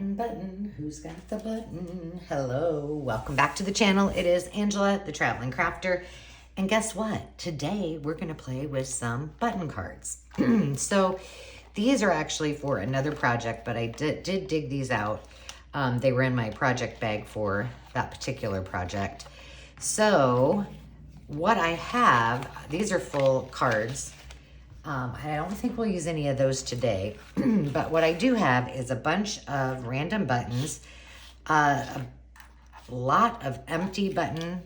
Button, who's got the button? Hello, welcome back to the channel. It is Angela, the Traveling Crafter. And guess what? Today we're gonna play with some button cards. So these are actually for another project, but I did dig these out. They were in my project bag for that particular project. So what I have, these are full cards. I don't think we'll use any of those today, but what I do have is a bunch of random buttons, a lot of empty button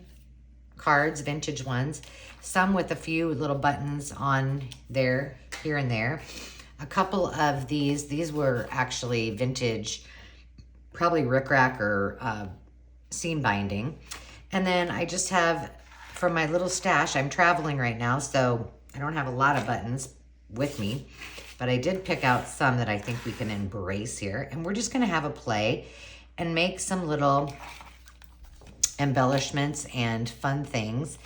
cards, vintage ones, some with a few little buttons on there, here and there. A couple of these were actually vintage, probably rickrack or seam binding. And then I just have, from my little stash, I'm traveling right now, so I don't have a lot of buttons with me, but I did pick out some that I think we can embrace here. And we're just gonna have a play and make some little embellishments and fun things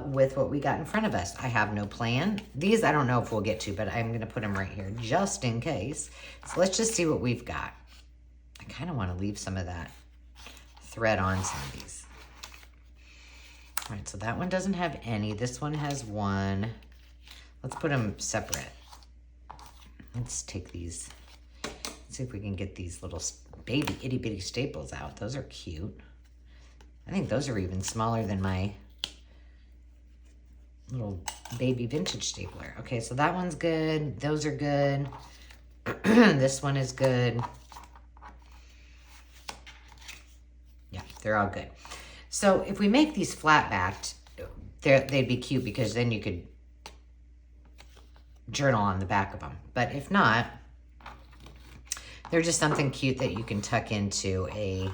with what we got in front of us. I have no plan. These I don't know if we'll get to, but I'm gonna put them right here just in case. So let's just see what we've got. I kind of wanna leave some of that thread on some of these. All right, so that one doesn't have any. This one has one. Let's put them separate. Let's take these. Let's see if we can get these little baby itty bitty staples out. Those are cute. I think those are even smaller than my little baby vintage stapler. Okay, so that one's good. Those are good. This one is good. Yeah, they're all good. So if we make these flat backed, they'd be cute because then you could journal on the back of them. But if not, they're just something cute that you can tuck into a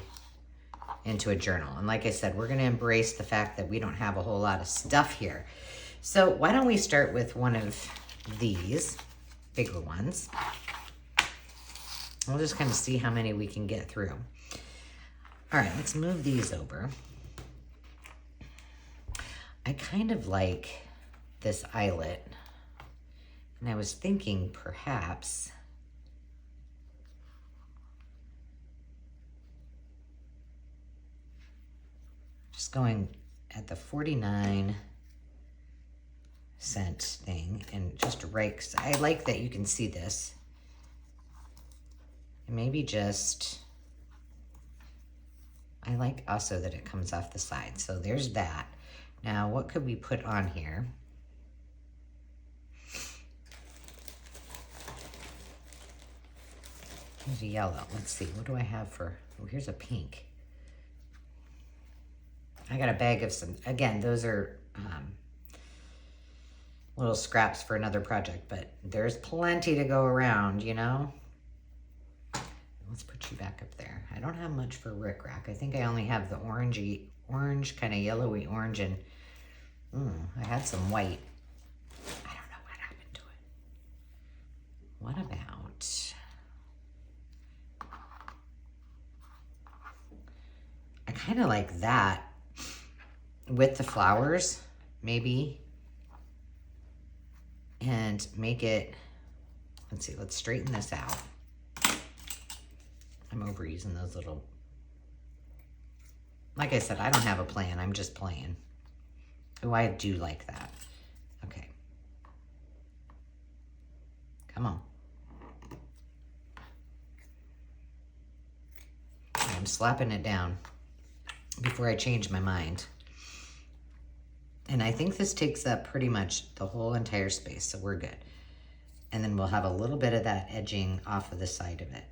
journal. And like I said, we're gonna embrace the fact that we don't have a whole lot of stuff here. So why don't we start with one of these bigger ones. We'll just kind of see how many we can get through. All right, let's move these over. I kind of like this eyelet, and I was thinking perhaps just going at the 49-cent thing and just right, 'cause I like that you can see this. And maybe just, I like also that it comes off the side. So there's that. Now, what could we put on here? Here's a yellow. Let's see. What do I have for? Oh, here's a pink. I got a bag of some. Again, those are little scraps for another project, but there's plenty to go around, you know? Let's put you back up there. I don't have much for rickrack. I think I only have the orange, kind of yellowy orange, and I had some white. I don't know what happened to it. What about, I kind of like that with the flowers, maybe, and make it, let's see, let's straighten this out. I'm overusing those little, like I said, I don't have a plan. I'm just playing. Oh, I do like that. Okay. Come on. I'm slapping it down before I change my mind. And I think this takes up pretty much the whole entire space, so we're good. And then we'll have a little bit of that edging off of the side of it.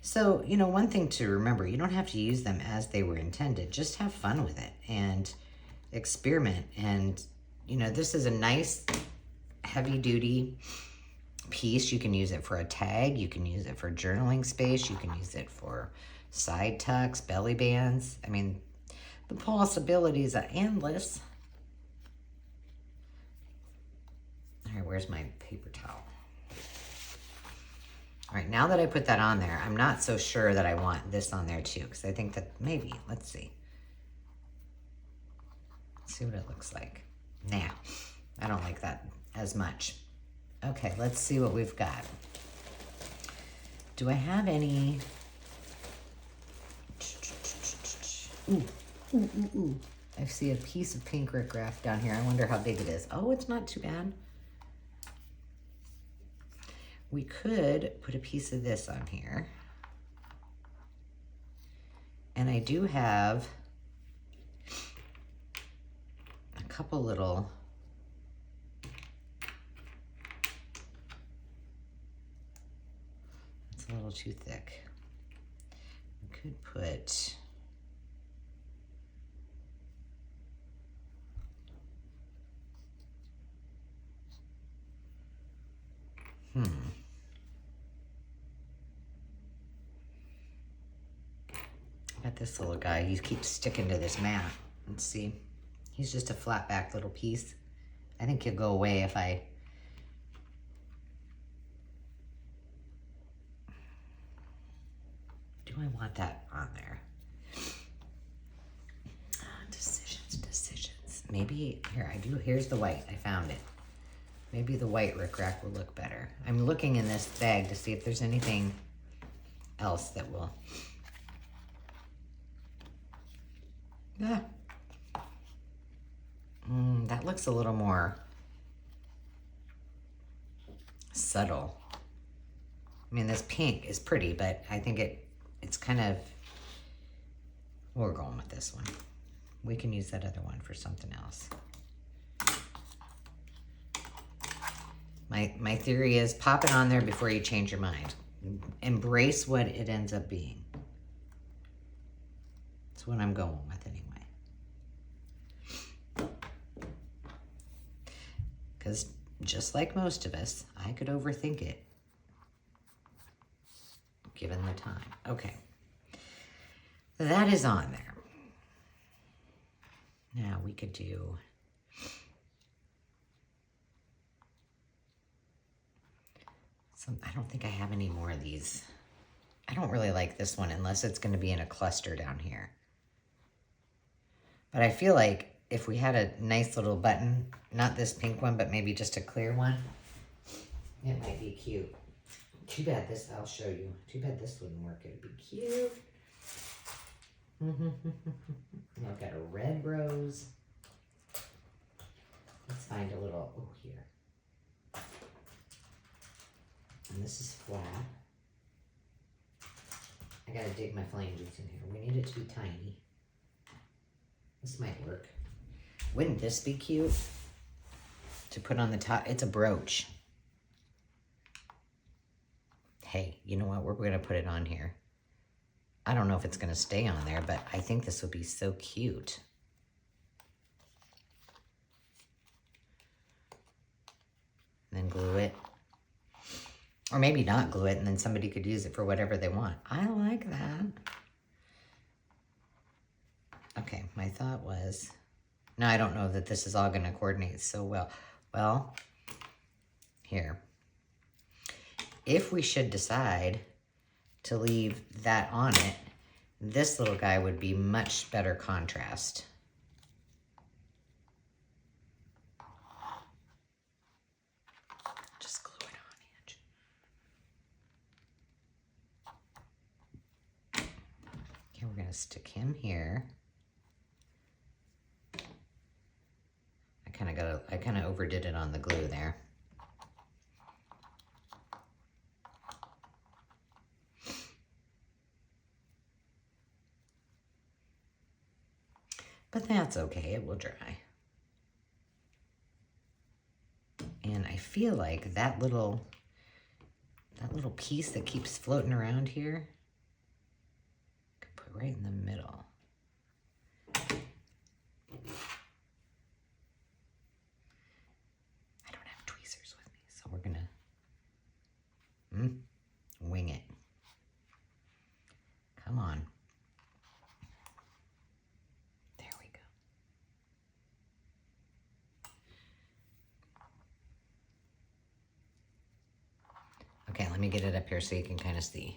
So, you know, one thing to remember, you don't have to use them as they were intended. Just have fun with it and experiment. And, you know, this is a nice heavy duty piece. You can use it for a tag. You can use it for journaling space. You can use it for side tucks, belly bands. I mean, the possibilities are endless. All right, where's my paper towel? All right, now that I put that on there, I'm not so sure that I want this on there too, because I think that maybe, let's see. Let's see what it looks like. Nah, I don't like that as much. Okay, let's see what we've got. Do I have any? Ooh, ooh, ooh, ooh. I see a piece of pink riprap down here. I wonder how big it is. Oh, it's not too bad. We could put a piece of this on here. And I do have a couple little it's a little too thick. We could put got this little guy. He keeps sticking to this mat. Let's see. He's just a flat back little piece. I think he'll go away if I... Do I want that on there? Decisions. Maybe, here, I do. Here's the white. I found it. Maybe the white rickrack will look better. I'm looking in this bag to see if there's anything else that will... that looks a little more subtle. I mean, this pink is pretty, but I think it's kind of... We're going with this one. We can use that other one for something else. My theory is pop it on there before you change your mind. Embrace what it ends up being. That's what I'm going with anyway. Because just like most of us, I could overthink it given the time. Okay. That is on there. Now we could do some, I don't think I have any more of these. I don't really like this one unless it's going to be in a cluster down here. But I feel like if we had a nice little button, not this pink one, but maybe just a clear one, it might be cute. Too bad this, I'll show you. Too bad this wouldn't work. It'd be cute. I've got a red rose. Let's find a little, oh, here. And this is flat. I gotta dig my flanges in here. We need it to be tiny. This might work. Wouldn't this be cute to put on the top? It's a brooch. Hey, you know what? We're gonna put it on here. I don't know if it's gonna stay on there, but I think this would be so cute. And then glue it. Or maybe not glue it, and then somebody could use it for whatever they want. I like that. Okay, my thought was, now I don't know that this is all gonna coordinate so well. Well, here. If we should decide to leave that on it, this little guy would be much better contrast. Just glue it on, Ange. Okay, we're gonna stick him here. I kind of overdid it on the glue there. But that's okay, it will dry. And I feel like that little piece that keeps floating around here, I could put right in the middle. I don't have tweezers with me, so we're gonna wing it. Come on. Okay, let me get it up here so you can kind of see.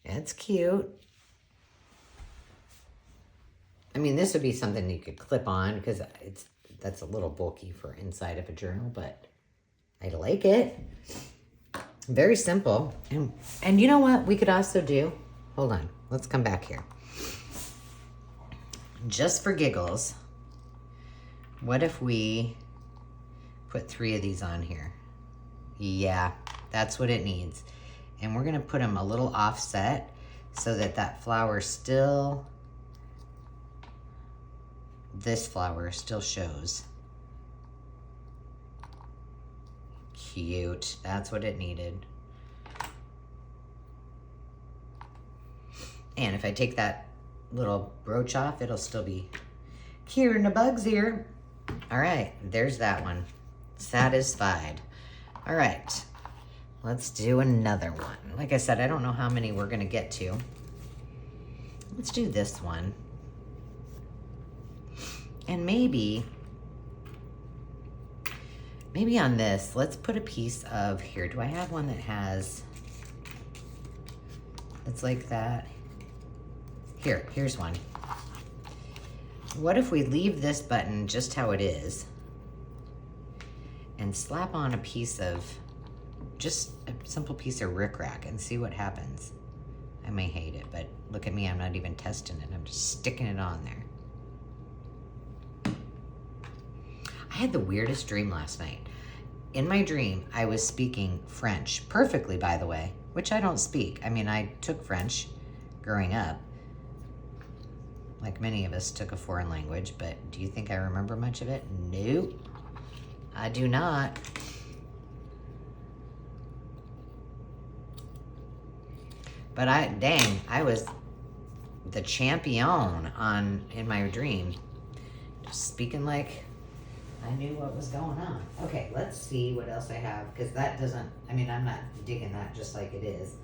It's cute. I mean, this would be something you could clip on because that's a little bulky for inside of a journal, but I like it. Very simple. And you know what we could also do? Hold on. Let's come back here. Just for giggles, what if we put 3 of these on here? Yeah, that's what it needs. And we're gonna put them a little offset so that that flower still, this flower still shows. Cute, that's what it needed. And if I take that little brooch off, it'll still be curing the bugs here. All right, there's that one. Satisfied. All right, let's do another one. Like I said, I don't know how many we're gonna get to. Let's do this one. And maybe on this, let's put a piece of, here, do I have one that has, it's like that? Here's one. What if we leave this button just how it is and slap on a piece of, just a simple piece of rickrack and see what happens? I may hate it, but look at me, I'm not even testing it. I'm just sticking it on there. I had the weirdest dream last night. In my dream, I was speaking French, perfectly, by the way, which I don't speak. I mean, I took French growing up, like many of us took a foreign language, but do you think I remember much of it? Nope, I do not. But I was the champion in my dream, just speaking like I knew what was going on. Okay, let's see what else I have, because that doesn't, I mean, I'm not digging that just like it is.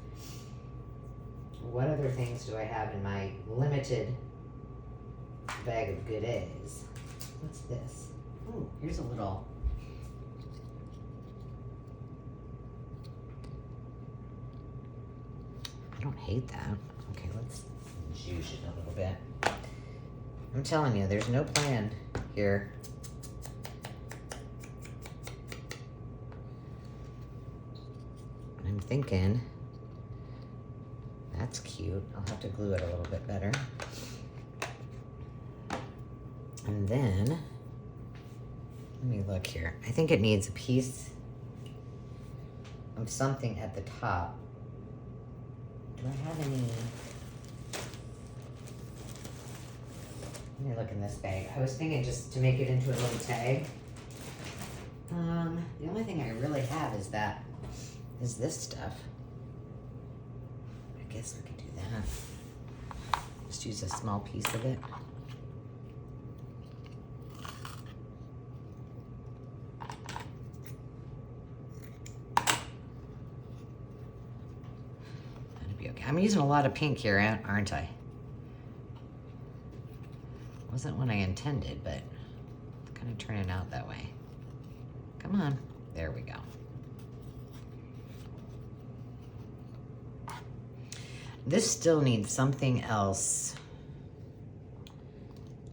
What other things do I have in my limited bag of goodies? What's this? Oh, here's a little, I don't hate that. Okay, let's juice it a little bit. I'm telling you, there's no plan here. I'm thinking, that's cute. I'll have to glue it a little bit better. And then, let me look here. I think it needs a piece of something at the top. Do I have any? Let me look in this bag. I was thinking just to make it into a little tag. The only thing I really have is this stuff. I guess we could do that. Just use a small piece of it. That'd be okay. I'm using a lot of pink here, aren't I? Wasn't what I intended, but it's kind of turning out that way. Come on. There we go. This still needs something else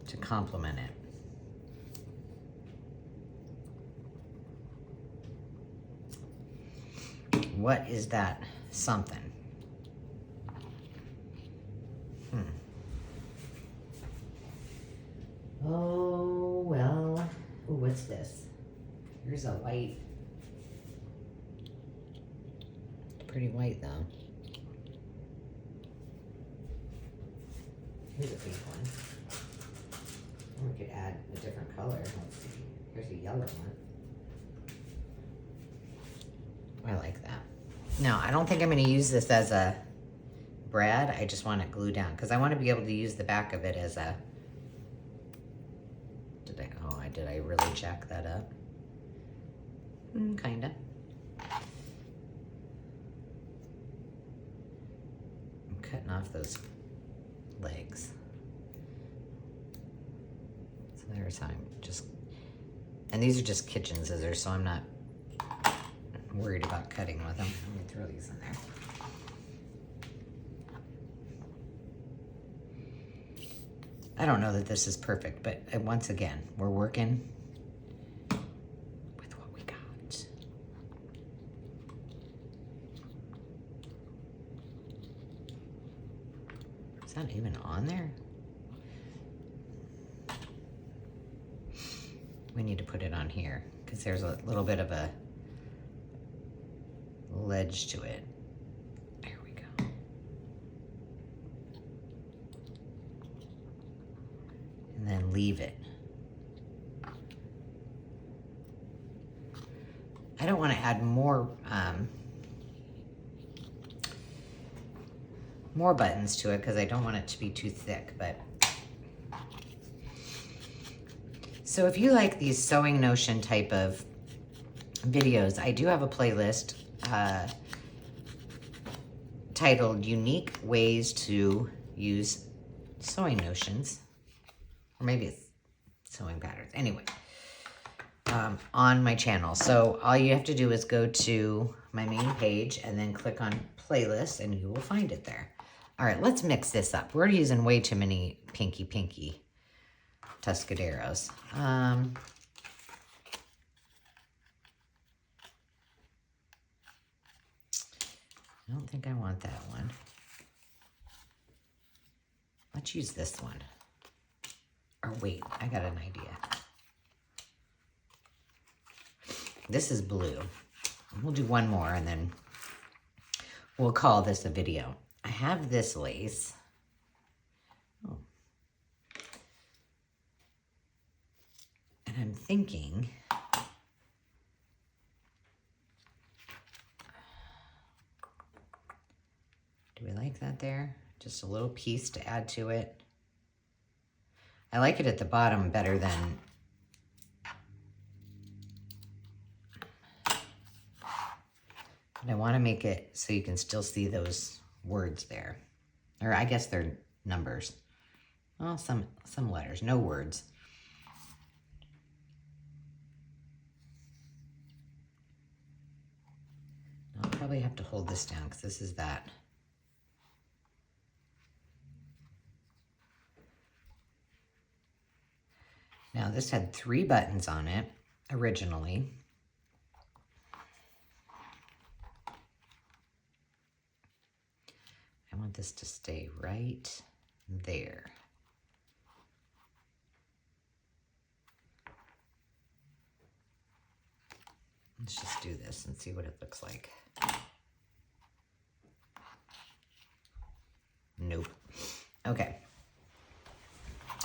to complement it. What is that something? Oh, well. Ooh, what's this? Here's a white. Pretty white, though. Here's a pink one. Or we could add a different color. Let's see. Here's a yellow one. I like that. No, I don't think I'm going to use this as a brad. I just want it glued down because I want to be able to use the back of it as a. Did I really jack that up? Kinda. I'm cutting off those legs. So there's how I'm just, and these are just kitchen scissors, so I'm not worried about cutting with them. Let me throw these in there. I don't know that this is perfect, but once again, we're working with what we got. Is that even on there? We need to put it on here because there's a little bit of a ledge to it. There we go. And then leave it. I don't want to add more buttons to it because I don't want it to be too thick, but so if you like these sewing notion type of videos, I do have a playlist titled Unique Ways to Use Sewing Notions, or maybe it's sewing patterns. Anyway, on my channel. So all you have to do is go to my main page and then click on playlist and you will find it there. All right, let's mix this up. We're using way too many pinky Tuscaderos. I don't think I want that one. Let's use this one. Or wait, I got an idea. This is blue. We'll do one more and then we'll call this a video. I have this lace. Oh. And I'm thinking, do we like that there? Just a little piece to add to it. I like it at the bottom better than and I want to make it so you can still see those words there. Or I guess they're numbers. Well, some letters, no words. I'll probably have to hold this down because this is that. Now this had 3 buttons on it originally. I want this to stay right there. Let's just do this and see what it looks like. Nope. Okay.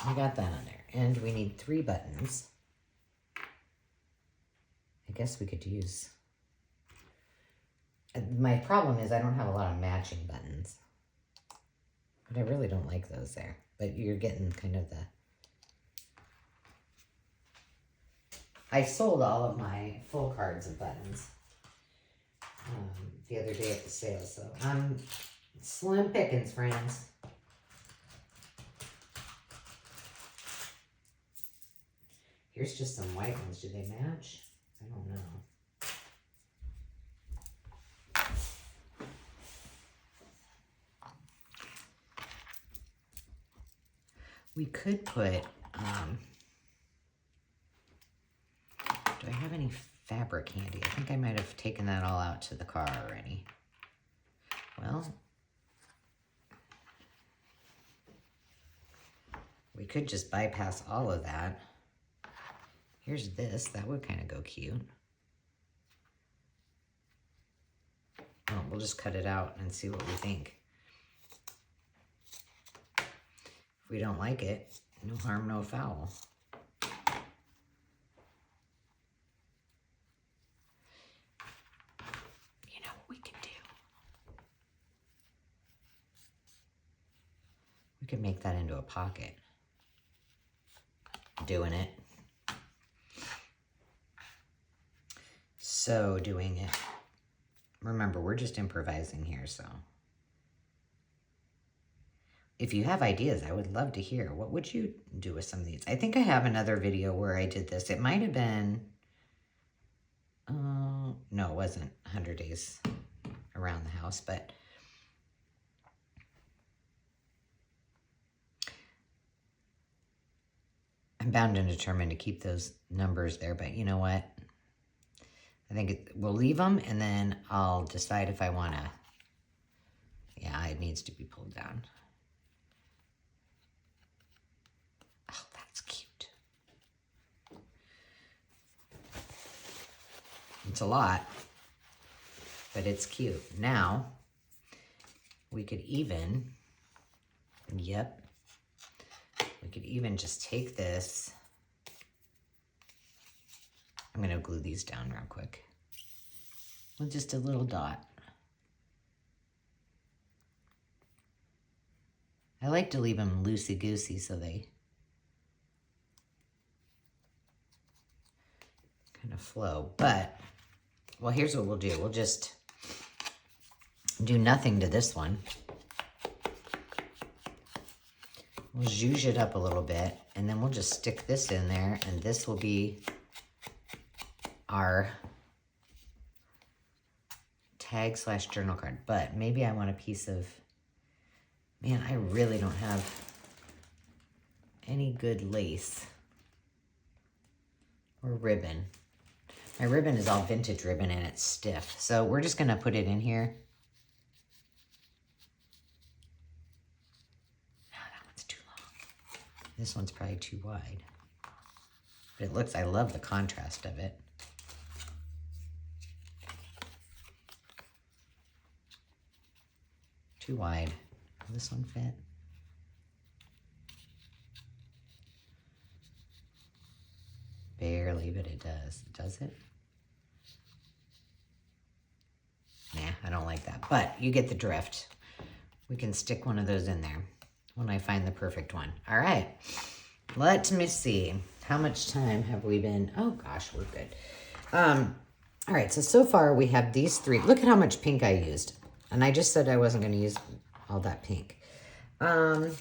We got that on there. And we need 3 buttons. I guess we could use... My problem is I don't have a lot of matching buttons. But I really don't like those there. But you're getting kind of the... I sold all of my full cards of buttons the other day at the sale. So slim pickings, friends. Here's just some white ones. Do they match? I don't know. We could put, do I have any fabric handy? I think I might have taken that all out to the car already. Well, we could just bypass all of that. Here's this, that would kind of go cute. Oh, we'll just cut it out and see what we think. If we don't like it, no harm, no foul. You know what we can do? We could make that into a pocket. Doing it. So doing it. Remember, we're just improvising here, so. If you have ideas, I would love to hear. What would you do with some of these? I think I have another video where I did this. It might have been, no, it wasn't 100 days around the house, but I'm bound and determined to keep those numbers there, but you know what? I think we'll leave them, and then I'll decide if I want to, yeah, it needs to be pulled down. It's a lot, but it's cute. Now, we could even, yep, we could even just take this. I'm gonna glue these down real quick with just a little dot. I like to leave them loosey-goosey so they kind of flow. But, well, here's what we'll do. We'll just do nothing to this one. We'll zhuzh it up a little bit, and then we'll just stick this in there, and this will be our tag / journal card. But maybe I want a piece of, man, I really don't have any good lace or ribbon. My ribbon is all vintage ribbon and it's stiff. So we're just gonna put it in here. No, that one's too long. This one's probably too wide. But it looks, I love the contrast of it. Too wide. Will this one fit? Barely, but it does. Does it? Nah, I don't like that. But you get the drift. We can stick one of those in there when I find the perfect one. All right. Let me see. How much time have we been? Oh, gosh, we're good. All right, so far we have these three. Look at how much pink I used. And I just said I wasn't going to use all that pink. I'm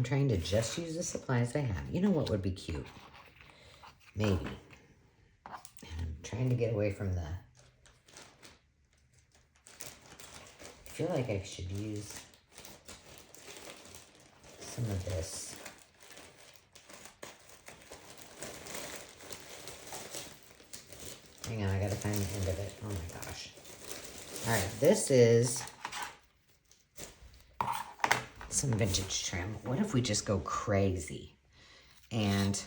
trying to just use the supplies I have. You know what would be cute? Maybe. And I'm trying to get away from the... I feel like I should use some of this. Hang on, I gotta find the end of it. Oh my gosh. All right, this is some vintage trim. What if we just go crazy and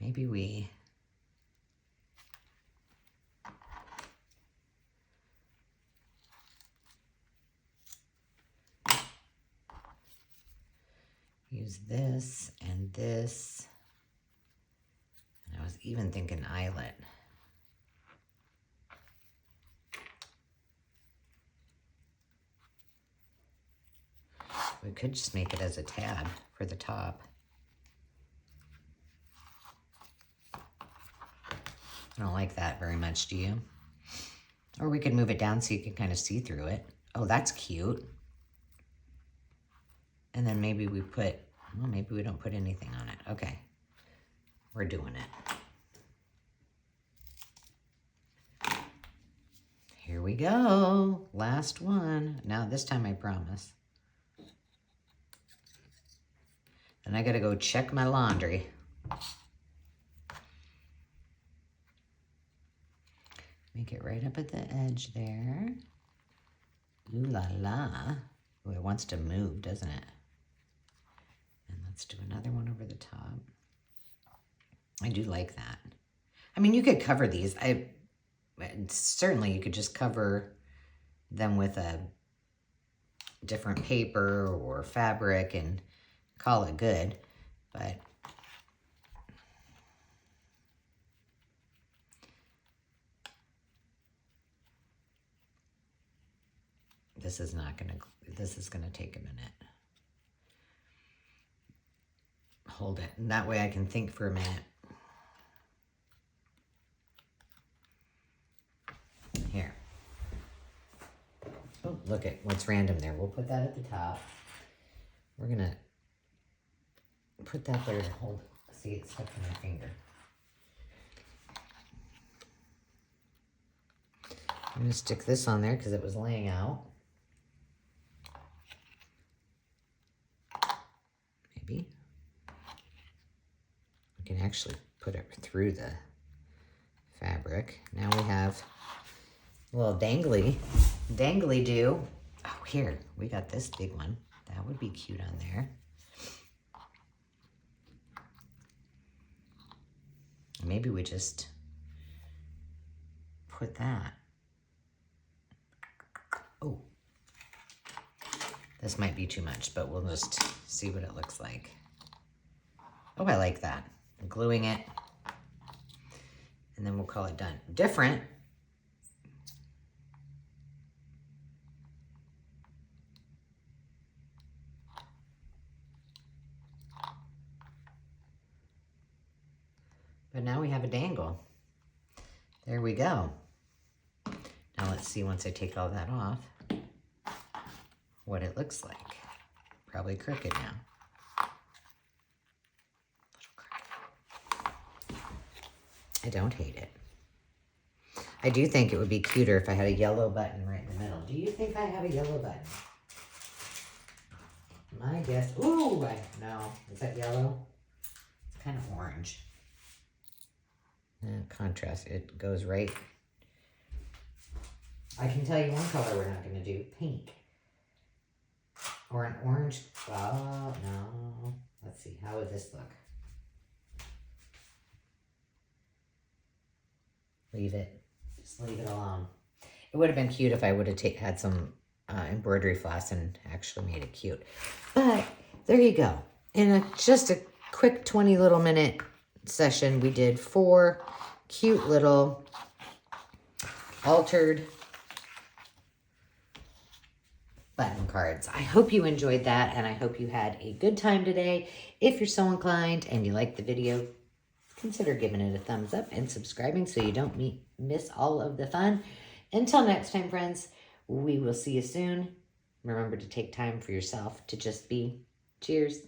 maybe we use this and this. And I was even thinking eyelet. We could just make it as a tab for the top. I don't like that very much, do you? Or we could move it down so you can kind of see through it. Oh, that's cute. And then maybe we put, well, maybe we don't put anything on it. Okay, we're doing it. Here we go. Last one. Now this time I promise. And I gotta go check my laundry. Make it right up at the edge there. Ooh la la. Ooh, it wants to move, doesn't it? And let's do another one over the top. I do like that. I mean, you could cover these. Certainly you could just cover them with a different paper or fabric and call it good, but this is gonna take a minute. Hold it, and that way I can think for a minute. Here. Oh, look at what's random there. We'll put that at the top. We're gonna put that there to hold. See, it's stuck in my finger. I'm gonna stick this on there because it was laying out. Maybe. We can actually put it through the fabric. fabric. Now we have a little dangly do. Oh, here, we got this big one. That would be cute on there. Maybe we just put that. Oh, this might be too much, but we'll just see what it looks like. Oh, I like that. I'm gluing it, and then we'll call it done. Different. But now we have a dangle. There we go. Now let's see, once I take all that off, what it looks like. Probably crooked now. I don't hate it. I do think it would be cuter if I had a yellow button right in the middle. Do you think I have a yellow button? My guess, ooh, no. Is that yellow? It's kind of orange. Contrast, it goes right. I can tell you one color we're not going to do, pink. Or an orange. Oh, no. Let's see, how would this look? Leave it. Just leave it alone. It would have been cute if I would have had some embroidery floss and actually made it cute. But there you go. In just a quick 20 little minute session, we did 4 cute little altered button cards. I hope you enjoyed that, and I hope you had a good time today. If you're so inclined and you liked the video, consider giving it a thumbs up and subscribing so you don't miss all of the fun. Until next time, friends, we will see you soon. Remember to take time for yourself to just be. Cheers.